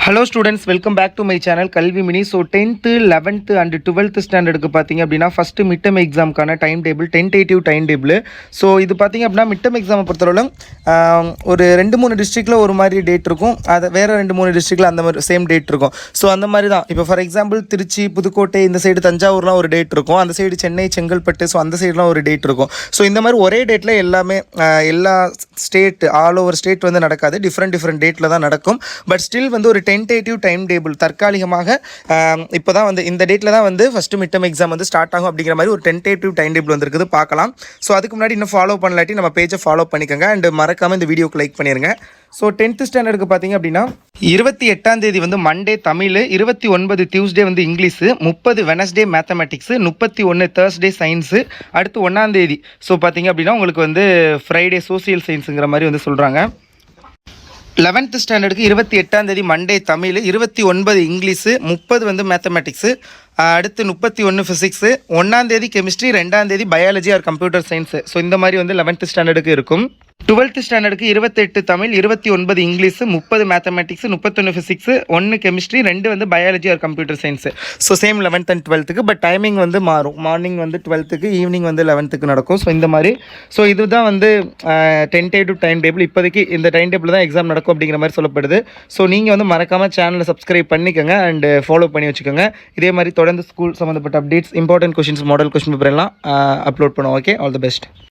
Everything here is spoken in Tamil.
Hello students, welcome back to my channel Kalvi mini. So 10th 11th and 12th ஸ்டாண்டர்டுக்கு பார்த்தீங்க அப்படின்னா ஃபஸ்ட்டு மிட் டேர்ம் எக்ஸாமுக்கான time table tentative time table. So இது பார்த்தீங்க அப்படின்னா மிட் டேர்ம் எக்ஸாமை பொறுத்தளவு ஒரு 2-3 டிஸ்ட்ரிக்டில் ஒரு மாதிரி டேட் இருக்கும், அது வேறு 2-3 டிஸ்ட்ரிக்டில் அந்த மாதிரி சேம் டேட் இருக்கும். ஸோ அந்த மாதிரி தான். இப்போ ஃபார் எக்ஸாம்பிள் திருச்சி, புதுக்கோட்டை, இந்த சைடு தஞ்சாவூர்லாம் ஒரு டேட் இருக்கும், அந்த சைடு சென்னை, செங்கல்பட்டு, ஸோ அந்த சைடுலாம் ஒரு டேட் இருக்கும். ஸோ இந்த மாதிரி ஒரே டேட்டில் எல்லாமே எல்லா ஸ்டேட் ஆல் ஓவர் ஸ்டேட் வந்து நடக்காது, டிஃப்ரெண்ட் டேட்டில் தான் நடக்கும். பட் ஸ்டில் வந்து ஒரு டென்டேட்டிவ் டைம் டேபிள் தற்காலிகமாக இப்போ தான் வந்து இந்த டேட்டில் தான் வந்து ஃபஸ்ட்டு மிட் டேர்ம் எக்ஸாம் வந்து ஸ்டார்ட் ஆகும் அப்படிங்கிற மாதிரி ஒரு டென்டேட்டிவ் டைம் டேபிள் வந்துருக்குது, பார்க்கலாம். ஸோ அதுக்கு முன்னாடி இன்னும் ஃபாலோ பண்ணலாட்டி நம்ம பேஜை ஃபாலோ பண்ணிக்கோங்க அண்ட் மறக்காமல் இந்த வீடியோக்கு லைக் பண்ணிடுங்க. ஸோ 10th ஸ்டாண்டர்டுக்கு பார்த்தீங்க அப்படின்னா 28ஆம் தேதி வந்து மண்டே தமிழ், 29 டியூஸ்டே வந்து English, 30 Wednesday mathematics, 31 Thursday science, அடுத்து 1ஆம் தேதி ஸோ பார்த்தீங்க அப்படின்னா உங்களுக்கு வந்து ஃப்ரைடே சோசியல் சயின்ஸுங்கிற மாதிரி வந்து சொல்கிறாங்க. 11th ஸ்டாண்டர்டுக்கு 28ஆம் தேதி மண்டே தமிழ், 29 இங்கிலீஷு, 30 வந்து மேத்தமெட்டிக்ஸு, அடுத்து 31 ஃபிசிக்ஸு, 1ஆம் தேதி கெமிஸ்ட்ரி, 2ஆம் தேதி biology R computer science. So இந்த மாதிரி வந்து 11th ஸ்டாண்டர்டுக்கு இருக்கும். 12th ஸ்டாண்டர்டுக்கு 28 Tamil, 29 English, 30 mathematics, 31 physics, 1 chemistry, 2 வந்து biology R computer science. So same 11th and 12th. But timing வந்து மாறும், மார்னிங் வந்து 12th, ஈவினிங் வந்து 11th நடக்கும். ஸோ இந்த மாதிரி. ஸோ இதுதான் வந்து டென்டேட்டிவ் டைம் டேபிள். இப்போதைக்கு இந்த டைம் டேபிள் தான் எக்ஸாம் நடக்கும் அப்படிங்கிற மாதிரி சொல்லப்படுது. ஸோ நீங்கள் வந்து மறக்காமல் சேனலை சப்ஸ்கிரைப் பண்ணிக்கோங்க அண்ட் ஃபாலோ பண்ணி வச்சுக்கோங்க. இதே மாதிரி தொடர்ந்து ஸ்கூல் சம்மந்தப்பட்ட updates, important questions, model question paper எல்லாம் அப்லோட் பண்ணுவோம். Okay, all the best.